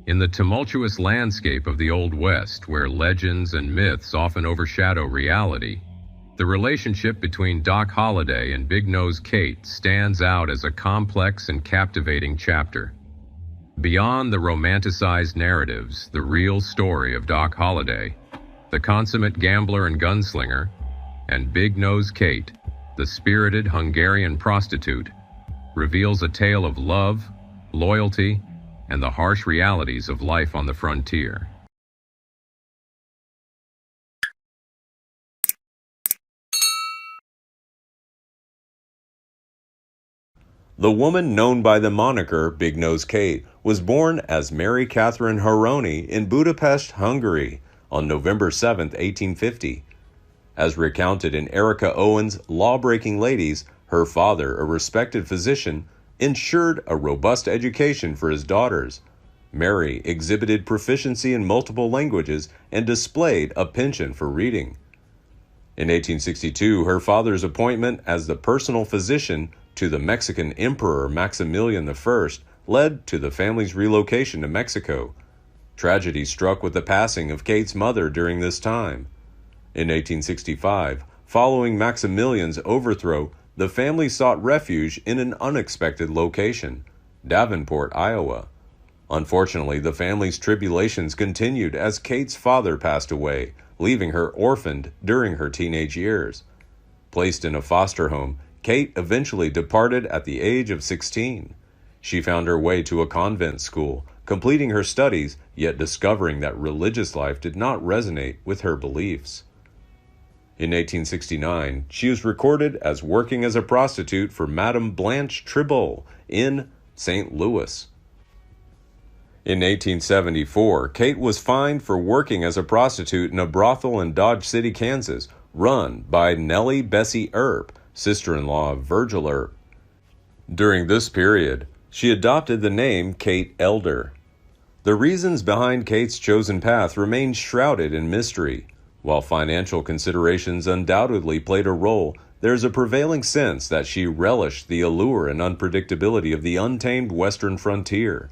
In the tumultuous landscape of the Old West, where legends and myths often overshadow reality, the relationship between Doc Holliday and Big Nose Kate stands out as a complex and captivating chapter. Beyond the romanticized narratives, the real story of Doc Holliday, the consummate gambler and gunslinger, and Big Nose Kate, the spirited Hungarian prostitute, reveals a tale of love, loyalty, and the harsh realities of life on the frontier. The woman known by the moniker Big Nose Kate was born as Mary Catherine Haroni in Budapest, Hungary, on November 7, 1850. As recounted in Erica Owen's Law-Breaking Ladies, her father, a respected physician, ensured a robust education for his daughters. Mary exhibited proficiency in multiple languages and displayed a penchant for reading. In 1862, her father's appointment as the personal physician to the Mexican Emperor Maximilian I led to the family's relocation to Mexico. Tragedy struck with the passing of Kate's mother during this time. In 1865, following Maximilian's overthrow, the family sought refuge in an unexpected location, Davenport, Iowa. Unfortunately, the family's tribulations continued as Kate's father passed away, leaving her orphaned during her teenage years. Placed in a foster home, Kate eventually departed at the age of 16. She found her way to a convent school, completing her studies, yet discovering that religious life did not resonate with her beliefs. In 1869, she was recorded as working as a prostitute for Madame Blanche Tribole in St. Louis. In 1874, Kate was fined for working as a prostitute in a brothel in Dodge City, Kansas, run by Nellie Bessie Earp, sister-in-law of Virgil Earp. During this period, she adopted the name Kate Elder. The reasons behind Kate's chosen path remain shrouded in mystery. While financial considerations undoubtedly played a role, there is a prevailing sense that she relished the allure and unpredictability of the untamed western frontier.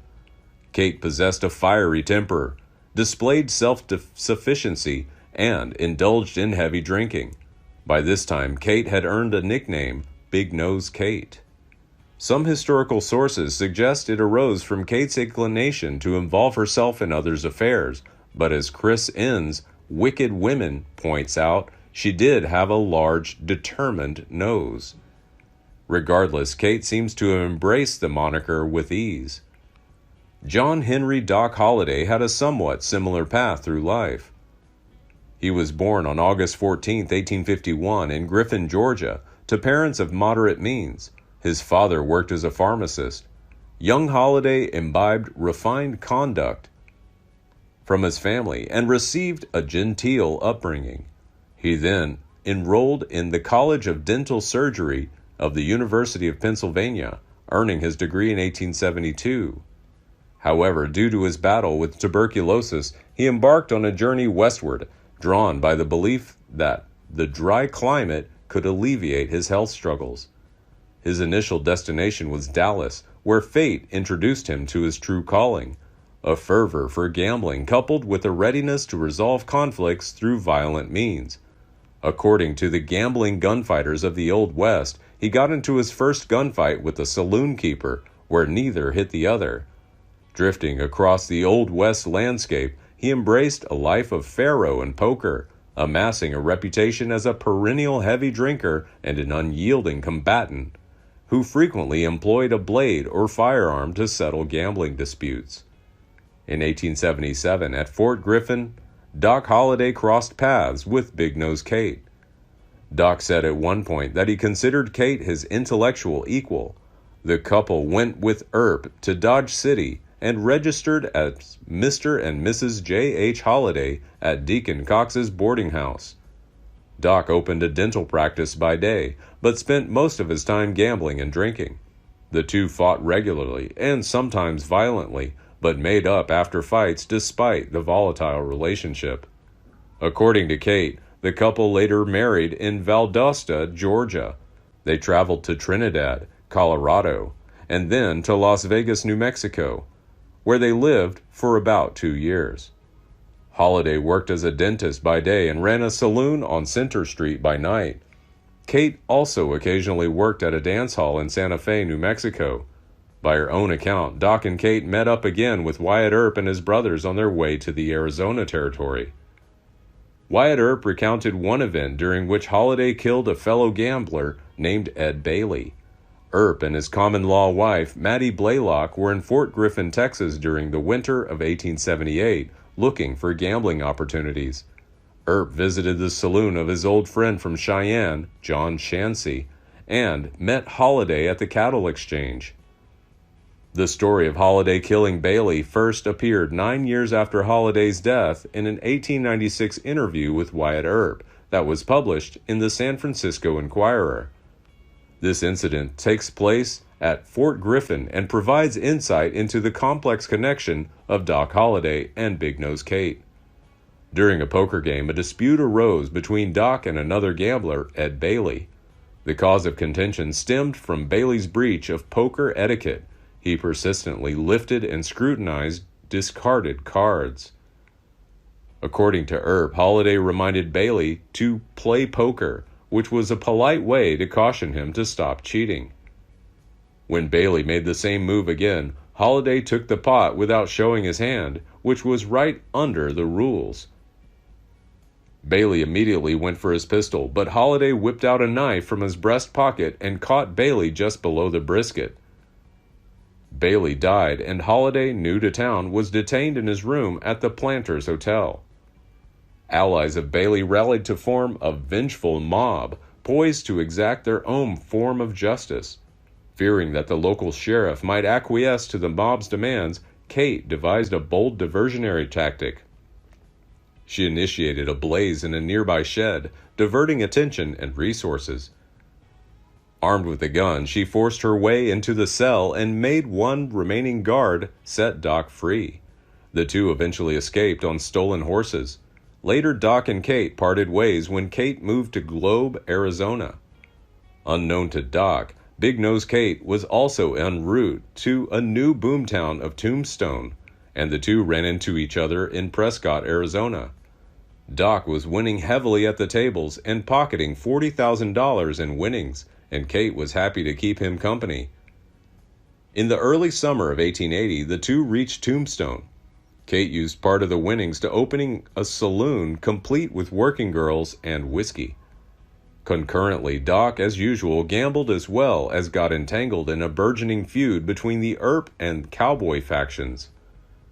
Kate possessed a fiery temper, displayed self-sufficiency, and indulged in heavy drinking. By this time, Kate had earned a nickname, Big Nose Kate. Some historical sources suggest it arose from Kate's inclination to involve herself in others' affairs, but as Chris Enns, Wicked Women, points out, she did have a large, determined nose. Regardless, Kate seems to have embraced the moniker with ease. John Henry Doc Holliday had a somewhat similar path through life. He was born on August 14, 1851, in Griffin, Georgia, to parents of moderate means. His father worked as a pharmacist. Young Holliday imbibed refined conduct from his family and received a genteel upbringing. He then enrolled in the College of Dental Surgery of the University of Pennsylvania, earning his degree in 1872. However, due to his battle with tuberculosis, he embarked on a journey westward, drawn by the belief that the dry climate could alleviate his health struggles. His initial destination was Dallas, where fate introduced him to his true calling, a fervor for gambling coupled with a readiness to resolve conflicts through violent means. According to the gambling gunfighters of the Old West, he got into his first gunfight with a saloon keeper, where neither hit the other. Drifting across the Old West landscape, he embraced a life of faro and poker, amassing a reputation as a perennial heavy drinker and an unyielding combatant, who frequently employed a blade or firearm to settle gambling disputes. In 1877, at Fort Griffin, Doc Holliday crossed paths with Big Nose Kate. Doc said at one point that he considered Kate his intellectual equal. The couple went with Earp to Dodge City and registered as Mr. and Mrs. J. H. Holliday at Deacon Cox's boarding house. Doc opened a dental practice by day, but spent most of his time gambling and drinking. The two fought regularly and sometimes violently, but made up after fights despite the volatile relationship. According to Kate, the couple later married in Valdosta, Georgia. They traveled to Trinidad, Colorado, and then to Las Vegas, New Mexico. where they lived for about 2 years. Holliday worked as a dentist by day and ran a saloon on Center Street by night. Kate also occasionally worked at a dance hall in Santa Fe, New Mexico. By her own account, Doc and Kate met up again with Wyatt Earp and his brothers on their way to the Arizona territory. Wyatt Earp recounted one event during which Holliday killed a fellow gambler named Ed Bailey. Earp and his common-law wife, Mattie Blaylock, were in Fort Griffin, Texas during the winter of 1878, looking for gambling opportunities. Earp visited the saloon of his old friend from Cheyenne, John Shancy, and met Holliday at the cattle exchange. The story of Holliday killing Bailey first appeared 9 years after Holliday's death in an 1896 interview with Wyatt Earp that was published in the San Francisco Inquirer. This incident takes place at Fort Griffin and provides insight into the complex connection of Doc Holliday and Big Nose Kate. During a poker game, a dispute arose between Doc and another gambler, Ed Bailey. The cause of contention stemmed from Bailey's breach of poker etiquette. He persistently lifted and scrutinized discarded cards. According to Earp, Holliday reminded Bailey to play poker, which was a polite way to caution him to stop cheating. When Bailey made the same move again, Holliday took the pot without showing his hand, which was right under the rules. Bailey immediately went for his pistol, but Holliday whipped out a knife from his breast pocket and caught Bailey just below the brisket. Bailey died, and Holliday, new to town, was detained in his room at the Planters Hotel. Allies of Bailey rallied to form a vengeful mob, poised to exact their own form of justice. Fearing that the local sheriff might acquiesce to the mob's demands, Kate devised a bold diversionary tactic. She initiated a blaze in a nearby shed, diverting attention and resources. Armed with a gun, she forced her way into the cell and made one remaining guard set Doc free. The two eventually escaped on stolen horses. Later, Doc and Kate parted ways when Kate moved to Globe, Arizona. Unknown to Doc, Big Nose Kate was also en route to a new boomtown of Tombstone, and the two ran into each other in Prescott, Arizona. Doc was winning heavily at the tables and pocketing $40,000 in winnings, and Kate was happy to keep him company. In the early summer of 1880, the two reached Tombstone. Kate used part of the winnings to opening a saloon complete with working girls and whiskey. Concurrently, Doc, as usual, gambled as well as got entangled in a burgeoning feud between the Earp and Cowboy factions.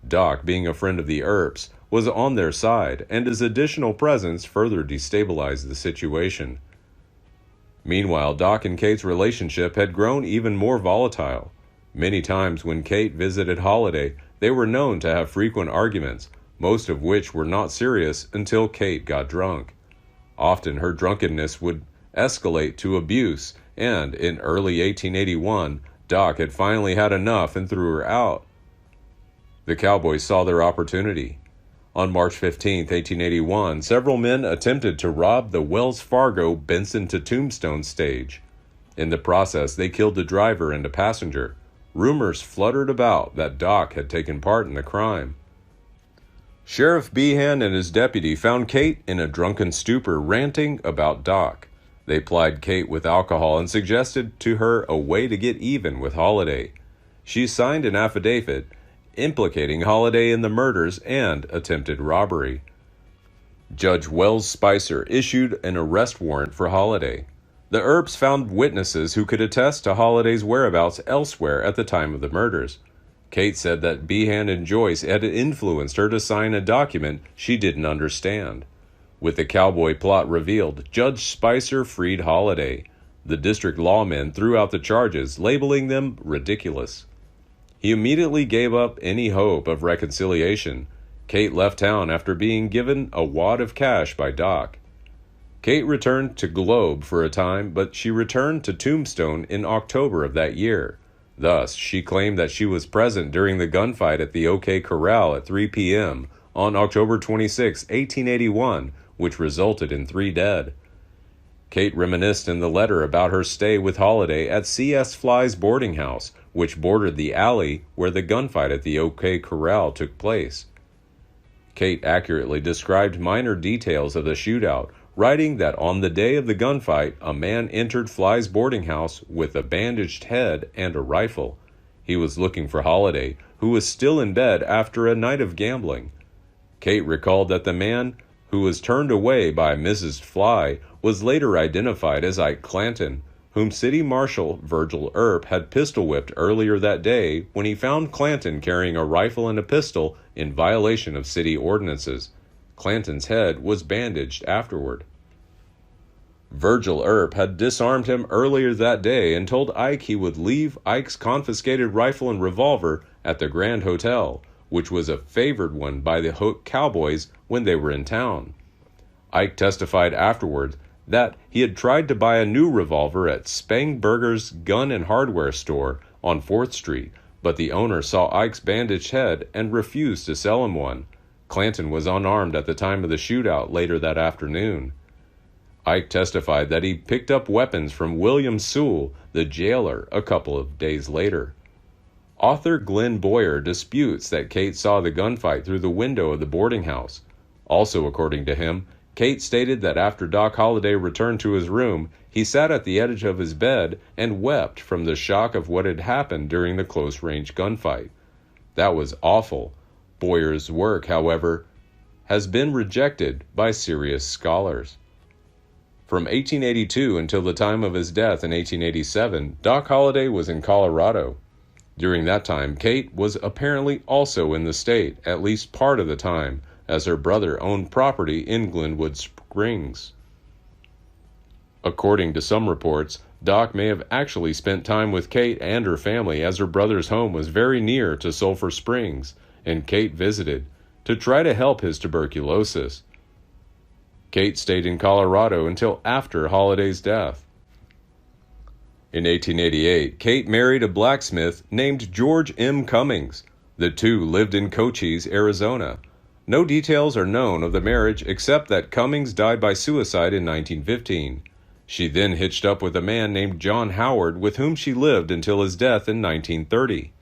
Doc, being a friend of the Earps, was on their side, and his additional presence further destabilized the situation. Meanwhile, Doc and Kate's relationship had grown even more volatile. Many times when Kate visited Holliday, they were known to have frequent arguments, most of which were not serious until Kate got drunk. Often her drunkenness would escalate to abuse, and in early 1881, Doc had finally had enough and threw her out. The Cowboys saw their opportunity. On March 15, 1881, several men attempted to rob the Wells Fargo Benson to Tombstone stage. In the process, they killed the driver and a passenger. Rumors fluttered about that Doc had taken part in the crime. Sheriff Behan and his deputy found Kate in a drunken stupor ranting about Doc. They plied Kate with alcohol and suggested to her a way to get even with Holliday. She signed an affidavit implicating Holliday in the murders and attempted robbery. Judge Wells Spicer issued an arrest warrant for Holliday. The Earps found witnesses who could attest to Holliday's whereabouts elsewhere at the time of the murders. Kate said that Behan and Joyce had influenced her to sign a document she didn't understand. With the Cowboy plot revealed, Judge Spicer freed Holliday. The district lawmen threw out the charges, labeling them ridiculous. He immediately gave up any hope of reconciliation. Kate left town after being given a wad of cash by Doc. Kate returned to Globe for a time, but she returned to Tombstone in October of that year. Thus, she claimed that she was present during the gunfight at the OK Corral at 3 p.m. on October 26, 1881, which resulted in 3 dead. Kate reminisced in the letter about her stay with Holliday at C.S. Fly's boarding house, which bordered the alley where the gunfight at the OK Corral took place. Kate accurately described minor details of the shootout, writing that on the day of the gunfight, a man entered Fly's boarding house with a bandaged head and a rifle. He was looking for Holliday, who was still in bed after a night of gambling. Kate recalled that the man, who was turned away by Mrs. Fly, was later identified as Ike Clanton, whom City Marshal Virgil Earp had pistol-whipped earlier that day when he found Clanton carrying a rifle and a pistol in violation of city ordinances. Clanton's head was bandaged afterward. Virgil Earp had disarmed him earlier that day and told Ike he would leave Ike's confiscated rifle and revolver at the Grand Hotel, which was a favored one by the Cowboys when they were in town. Ike testified afterward that he had tried to buy a new revolver at Spangberger's Gun and Hardware store on 4th Street, but the owner saw Ike's bandaged head and refused to sell him one. Clanton was unarmed at the time of the shootout later that afternoon. Ike testified that he picked up weapons from William Sewell, the jailer, a couple of days later. Author Glenn Boyer disputes that Kate saw the gunfight through the window of the boarding house. Also, according to him, Kate stated that after Doc Holliday returned to his room, he sat at the edge of his bed and wept from the shock of what had happened during the close-range gunfight. That was awful. Boyer's work, however, has been rejected by serious scholars. From 1882 until the time of his death in 1887, Doc Holliday was in Colorado. During that time, Kate was apparently also in the state, at least part of the time, as her brother owned property in Glenwood Springs. According to some reports, Doc may have actually spent time with Kate and her family, as her brother's home was very near to Sulphur Springs, and Kate visited to try to help his tuberculosis. Kate stayed in Colorado until after Holliday's death. In 1888, Kate married a blacksmith named George M. Cummings. The two lived in Cochise, Arizona. No details are known of the marriage except that Cummings died by suicide in 1915. She then hitched up with a man named John Howard, with whom she lived until his death in 1930.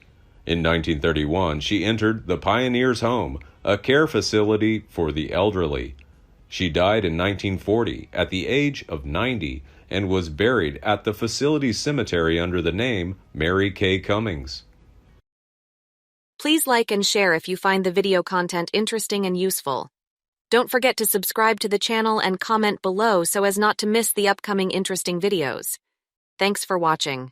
In 1931, she entered the Pioneers' Home, a care facility for the elderly. She died in 1940 at the age of 90 and was buried at the facility's cemetery under the name Mary K. Cummings. Please like and share if you find the video content interesting and useful. Don't forget to subscribe to the channel and comment below so as not to miss the upcoming interesting videos. Thanks for watching.